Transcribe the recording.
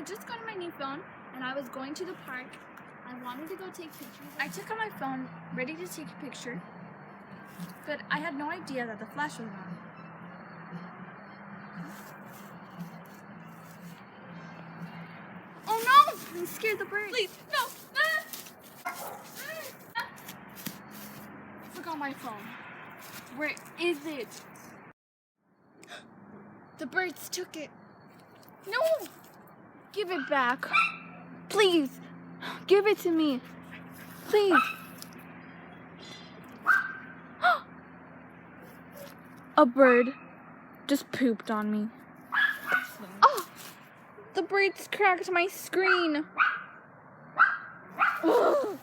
just got my new phone and I was going to the park. I wanted to go take pictures. I took out my phone, ready to take a picture, but I had no idea that the flash was on. Oh no! I scared the bird. Please, no! I forgot my phone. Where is it? The birds took it. No! Give it back. Please. Give it to me. Please. A bird just pooped on me. Oh! The birds cracked my screen. Ugh.